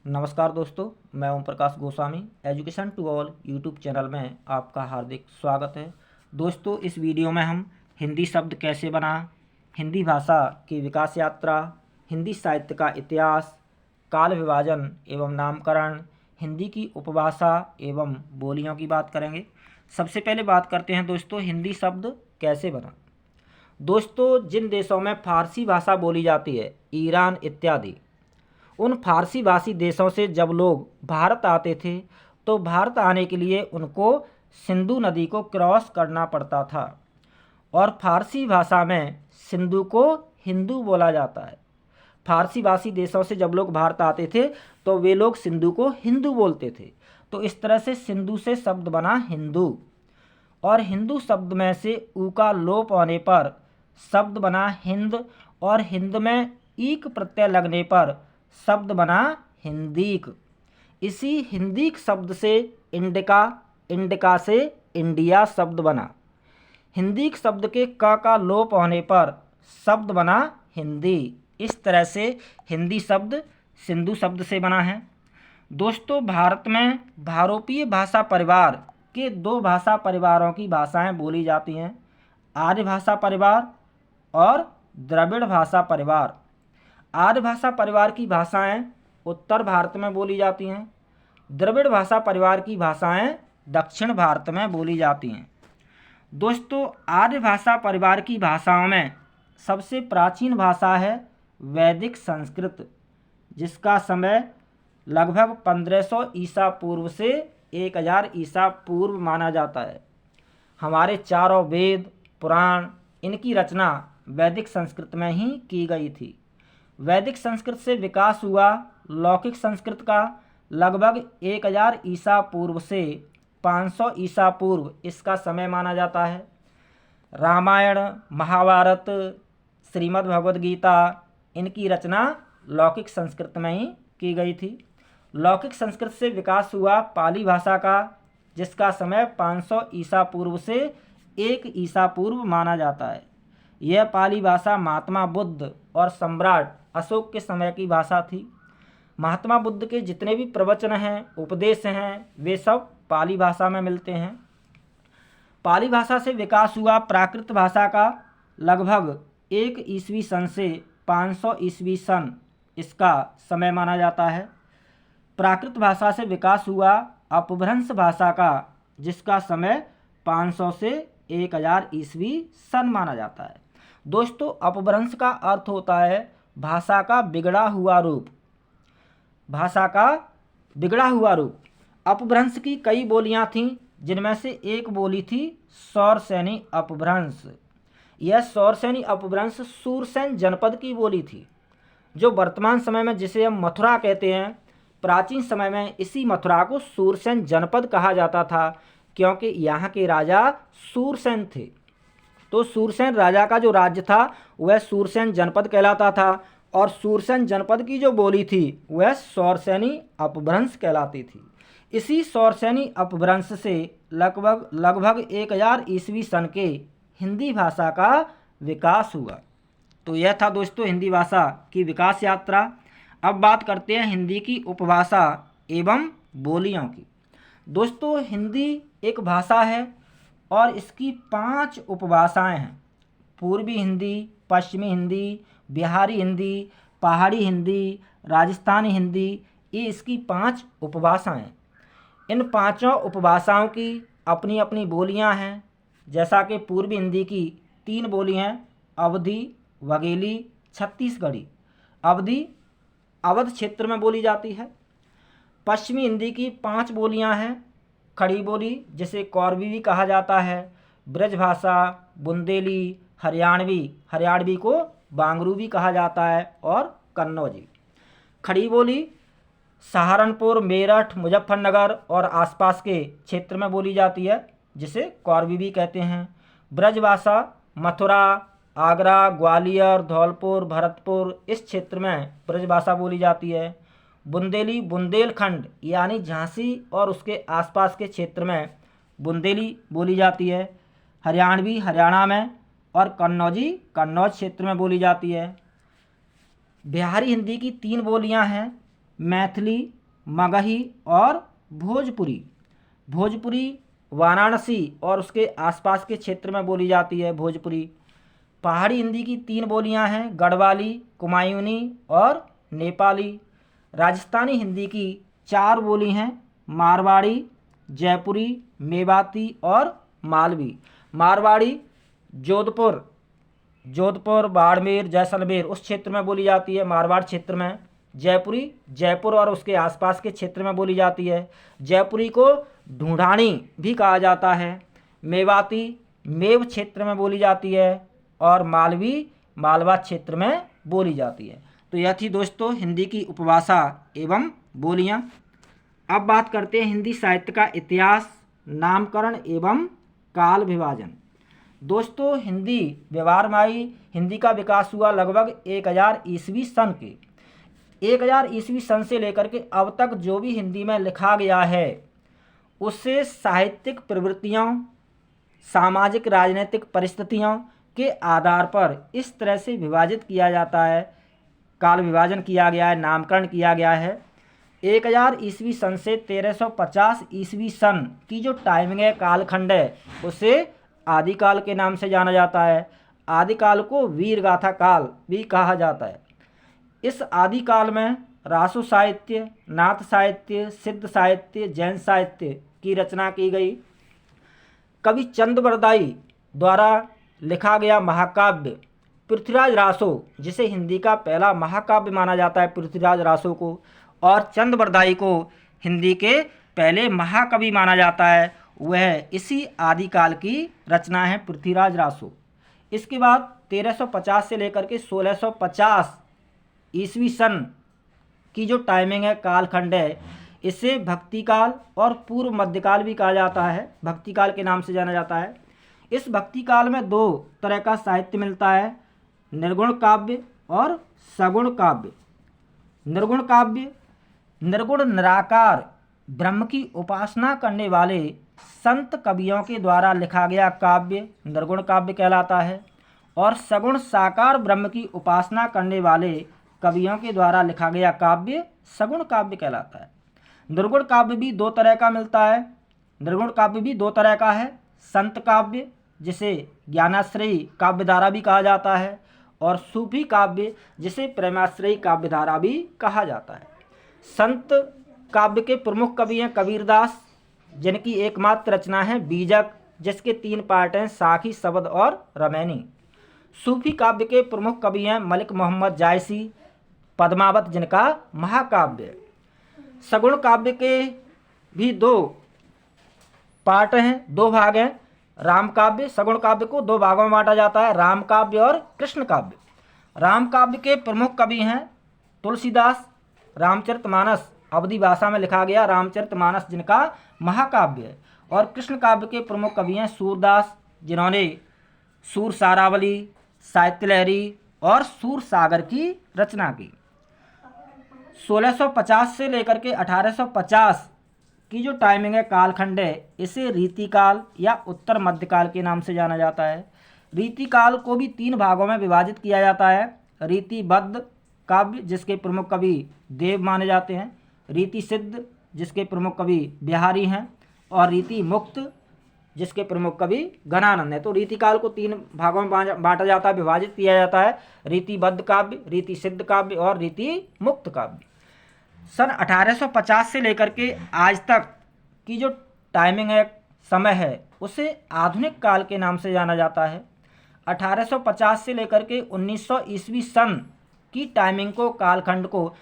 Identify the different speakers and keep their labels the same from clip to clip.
Speaker 1: नमस्कार दोस्तों, मैं Om Prakash Goswami education to all YouTube channel में आपका हार्दिक स्वागत है। दोस्तों, इस वीडियो में हम हिंदी शब्द कैसे बना, हिंदी भाषा की विकास यात्रा, हिंदी साहित्य का इतिहास, काल विभाजन एवं नामकरण, हिंदी की उपभाषा एवं बोलियों की बात करेंगे। सबसे पहले बात करते हैं दोस्तों, हिंदी शब्द कैसे बना। दोस्तों, जिन देशों में फारसी भाषा बोली जाती है, ईरान इत्यादि, उन फारसी भाषी देशों से जब लोग भारत आते थे तो भारत आने के लिए उनको सिंधु नदी को क्रॉस करना पड़ता था और फारसी भाषा में सिंधु को हिंदू बोला जाता है। फारसी भाषी देशों से जब लोग भारत आते थे तो वे लोग सिंधु को हिंदू बोलते थे। तो इस तरह से सिंधु से शब्द बना हिंदू, और हिंदू शब्द में से ऊ का लोप होने पर शब्द बना हिंद, और हिंद में ईक प्रत्यय लगने पर शब्द बना हिंदीक। इसी हिंदीक शब्द से इंडिका, इंडिका से इंडिया शब्द बना। हिंदीक शब्द के क का लोप होने पर शब्द बना हिंदी। इस तरह से हिंदी शब्द सिंधु शब्द से बना है। दोस्तों, भारत में भारोपीय भाषा परिवार के दो भाषा परिवारों की भाषाएं बोली जाती हैं, आर्य भाषा परिवार और द्रविड़ भाषा परिवार। आर्य भाषा परिवार की भाषाएं उत्तर भारत में बोली जाती हैं, द्रविड़ भाषा परिवार की भाषाएं दक्षिण भारत में बोली जाती हैं। दोस्तों, आर्य भाषा परिवार की भाषाओं में सबसे प्राचीन भाषा है वैदिक संस्कृत, जिसका समय लगभग 1500 ईसा पूर्व से 1000 ईसा पूर्व माना जाता है। हमारे चारों वेद पुराण, इनकी रचना वैदिक संस्कृत में ही की गई थी। वैदिक संस्कृत से विकास हुआ लौकिक संस्कृत का लगभग 1000 ईसा पूर्व से 500 ईसा पूर्व इसका समय माना जाता है। रामायण, महाभारत, श्रीमद् भगवद गीता, इनकी रचना लौकिक संस्कृत में ही की गई थी। लौकिक संस्कृत से विकास हुआ पाली भाषा का, जिसका समय 500 ईसा पूर्व से 1 ईसा पूर्व माना जाता है। यह पाली भाषा महात्मा बुद्ध और सम्राट अशोक के समय की भाषा थी। महात्मा बुद्ध के जितने भी प्रवचन हैं, उपदेश हैं, वे सब पाली भाषा में मिलते हैं। पाली भाषा से विकास हुआ प्राकृत भाषा का लगभग 1 ईस्वी सन से 500 ईस्वी सन इसका समय माना जाता है। प्राकृत भाषा से विकास हुआ अपभ्रंश भाषा का, जिसका समय 500 से 1000 ईस्वी सन माना जाता है। दोस्तों, अपभ्रंश का अर्थ होता है भाषा का बिगड़ा हुआ रूप। भाषा का बिगड़ा हुआ रूप। अपभ्रंश की कई बोलियां थीं, जिनमें से एक बोली थी सौरसेनी अपभ्रंश। यह सौरसेनी अपभ्रंश सूरसेन जनपद की बोली थी, जो वर्तमान समय में जिसे हम मथुरा कहते हैं। प्राचीन समय में इसी मथुरा को सूरसेन जनपद कहा जाता था, क्योंकि यहाँ के राजा सूरसेन थे। तो सूरसेन राजा का जो राज्य था वह सूरसेन जनपद कहलाता था, और सूरसेन जनपद की जो बोली थी वह सौरसेनी अपभ्रंश कहलाती थी। इसी सौरसेनी अपभ्रंश से लगभग 1000 ईस्वी सन के हिंदी भाषा का विकास हुआ। तो यह था दोस्तों हिंदी भाषा की विकास यात्रा। अब बात करते हैं हिंदी की उपभाषा एवं बोलियों की। दोस्तों, हिंदी एक भाषा है और इसकी 5 उपभाषाएं हैं। पूर्वी हिंदी, पश्चिमी हिंदी, बिहारी हिंदी, पहाड़ी हिंदी, राजस्थानी हिंदी, ये इसकी 5 उपभाषाएं हैं। इन 5 उपभाषाओं की अपनी अपनी बोलियां हैं। जैसा कि पूर्वी हिंदी की 3 बोली हैं, अवधी, बघेली, छत्तीसगढ़ी। अवधी अवध क्षेत्र में बोली जाती है। पश्चिमी हिंदी की 5 बोलियां हैं। खड़ी बोली, जिसे कौरवी भी कहा जाता है, ब्रजभाषा, बुंदेली, हरियाणवी को बांगरू भी कहा जाता है, और कन्नौजी। खड़ी बोली सहारनपुर, मेरठ, मुजफ्फरनगर और आसपास के क्षेत्र में बोली जाती है, जिसे कौरवी भी कहते हैं। ब्रजभाषा मथुरा, आगरा, ग्वालियर, धौलपुर, भरतपुर, इस क्षेत्र में ब्रजभाषा बोली जाती है। बुंदेली बुंदेलखंड यानी झांसी और उसके आसपास के क्षेत्र में बुंदेली बोली जाती है। हरियाणवी हरियाणा में, और कन्नौजी कन्नौज क्षेत्र में बोली जाती है। बिहारी हिंदी की 3 बोलियां हैं, मैथिली, मगही और भोजपुरी। भोजपुरी वाराणसी और उसके आसपास के क्षेत्र में बोली जाती है भोजपुरी। पहाड़ी हिंदी की 3 बोलियां हैं, गढ़वाली, कुमायूनी और नेपाली। राजस्थानी हिंदी की 4 बोली हैं, मारवाड़ी, जयपुरी, मेवाती और मालवी। मारवाड़ी जोधपुर, बाड़मेर, जैसलमेर उस क्षेत्र में बोली जाती है, मारवाड़ क्षेत्र में। जयपुरी जयपुर और उसके आसपास के क्षेत्र में बोली जाती है। जयपुरी को ढूंढानी भी कहा जाता है। मेवाती मेव क्षेत्र में बोली जाती है और मालवी मालवा क्षेत्र में बोली जाती है। तो यह थी दोस्तों हिंदी की उपभाषा एवं बोलियां। अब बात करते हैं हिंदी साहित्य का इतिहास, नामकरण एवं काल विभाजन। दोस्तों हिंदी व्यवहार में आई हिंदी का विकास हुआ लगभग 1000 ईस्वी सन के। 1000 ईस्वी सन से लेकर के अब तक जो भी हिंदी में लिखा गया है उससे साहित्यिक प्रवृत्तियों, सामाजिक राजनीतिक परिस्थितियों के आधार पर इस तरह से विभाजित किया जाता है, काल विभाजन किया गया है, नामकरण किया गया है। 1000 ईस्वी सन से 1350 ईस्वी सन की जो टाइमिंग है, कालखंड है, उसे आदिकाल के नाम से जाना जाता है। आदिकाल को वीर गाथा काल भी कहा जाता है। इस आदिकाल में रासो साहित्य, नाथ साहित्य, सिद्ध साहित्य, जैन साहित्य की रचना की गई। कवि चंद्रवरदाई द्वारा लिखा गया महाकाव्य पृथ्वीराज रासो, जिसे हिंदी का पहला महाकाव्य माना जाता है पृथ्वीराज रासो को, और चंद्रवरदाई को हिंदी के पहले महाकवि माना जाता है, वह इसी आदिकाल की रचना है पृथ्वीराज रासो। इसके बाद 1350 से लेकर के 1650 ईस्वी सन की जो टाइमिंग है, कालखंड है, इसे भक्तिकाल और पूर्व मध्यकाल भी कहा जाता है, भक्तिकाल के नाम से जाना जाता है। इस भक्तिकाल में 2 तरह का साहित्य मिलता है, निर्गुण काव्य और सगुण काव्य। निर्गुण काव्य निर्गुण निराकार ब्रह्म की उपासना करने वाले संत कवियों के द्वारा लिखा गया काव्य निर्गुण काव्य कहलाता है, और सगुण साकार ब्रह्म की उपासना करने वाले कवियों के द्वारा लिखा गया काव्य सगुण काव्य कहलाता है। निर्गुण काव्य भी 2 तरह का मिलता है। निर्गुण काव्य भी 2 तरह का है, संत काव्य जिसे ज्ञानाश्रयी काव्यधारा भी कहा जाता है, और सूफी काव्य जिसे प्रेमाश्रयी काव्यधारा भी कहा जाता है। संत काव्य के प्रमुख कवि हैं कबीरदास, जिनकी एकमात्र रचना है बीजक, जिसके 3 पार्ट हैं, साखी, शबद और रमैनी। सूफी काव्य के प्रमुख कवि हैं मलिक मोहम्मद जायसी, पद्मावत जिनका महाकाव्य। सगुण काव्य के भी 2 पार्ट हैं, 2 भाग हैं। राम काव्य, सगुण काव्य को 2 भागों में बांटा जाता है, राम काव्य और कृष्ण काव्य। राम काव्य के प्रमुख कवि हैं तुलसीदास, रामचरितमानस अवधी भाषा में लिखा गया रामचरितमानस जिनका महाकाव्य है, और कृष्ण काव्य के प्रमुख कवि हैं सूरदास, जिन्होंने सूर सारावली, साहित्य लहरी और सूर सागर की रचना की। 1650 से लेकर के 1850 की जो टाइमिंग है, कालखंड है, इसे रीतिकाल या उत्तर मध्यकाल के नाम से जाना जाता है। रीतिकाल को भी 3 भागों में विभाजित किया जाता है, रीतिबद्ध काव्य जिसके प्रमुख कवि देव माने जाते हैं, रीति सिद्ध जिसके प्रमुख कवि बिहारी हैं, और रीति मुक्त जिसके प्रमुख कवि घनानंद है। तो रीतिकाल को 3 भागों में बांटा जाता है, विभाजित किया जाता है, रीतिबद्ध काव्य, रीति सिद्ध काव्य और रीति मुक्त काव्य। सन 1850 से लेकर के आज तक की जो टाइमिंग है, समय है, उसे आधुनिक काल के नाम से जाना जाता है। 1850 से लेकर के 1900 ईस्वी सन की टाइमिंग को, कालखंड को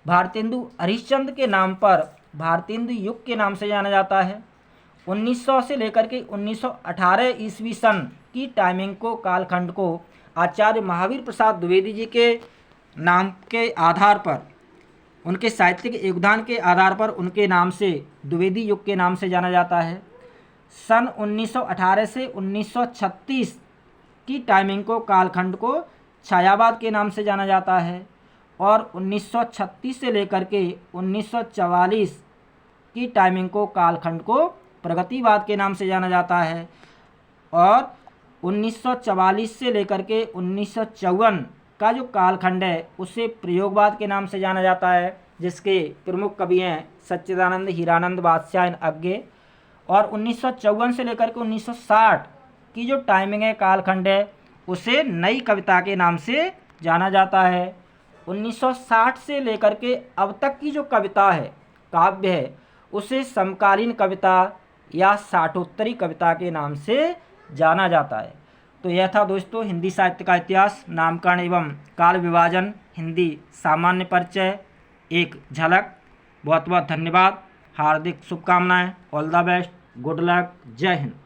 Speaker 1: भारतेंदु हरिश्चंद्र के नाम पर भारतेंदु युग के नाम से जाना जाता है। 1900 से लेकर के 1918 ईस्वी सन की टाइमिंग को, कालखंड को आचार्य महावीर प्रसाद द्विवेदी जी के नाम के आधार पर, उनके साहित्यिक योगदान के आधार पर उनके नाम से द्विवेदी युग के नाम से जाना जाता है। सन 1918 से 1936 की टाइमिंग को, कालखंड को छायावाद के नाम से जाना जाता है, और 1936 से लेकर के 1944 की टाइमिंग को, कालखंड को प्रगतिवाद के नाम से जाना जाता है, और 1944 से लेकर के 1954 का जो कालखंड है उसे प्रयोगवाद के नाम से जाना जाता है। जिसके प्रमुख कवि हैं सच्चिदानंद, हीरानंद, वात्स्यायन, अज्ञे। और 1954 से लेकर के 1960 की जो टाइमिंग है, कालखंड है, उसे नई कविता के नाम से जाना जाता है। 1960 से लेकर के अब तक की जो कविता है, काव्य है, उसे समकालीन कविता या साठोत्तरी कविता के नाम से जाना जाता है। तो यह था दोस्तों हिंदी साहित्य का इतिहास, नामकरण एवं काल विभाजन, हिंदी सामान्य परिचय, एक झलक। बहुत बहुत धन्यवाद, हार्दिक शुभकामनाएं, all the best, good luck, जय हिंद।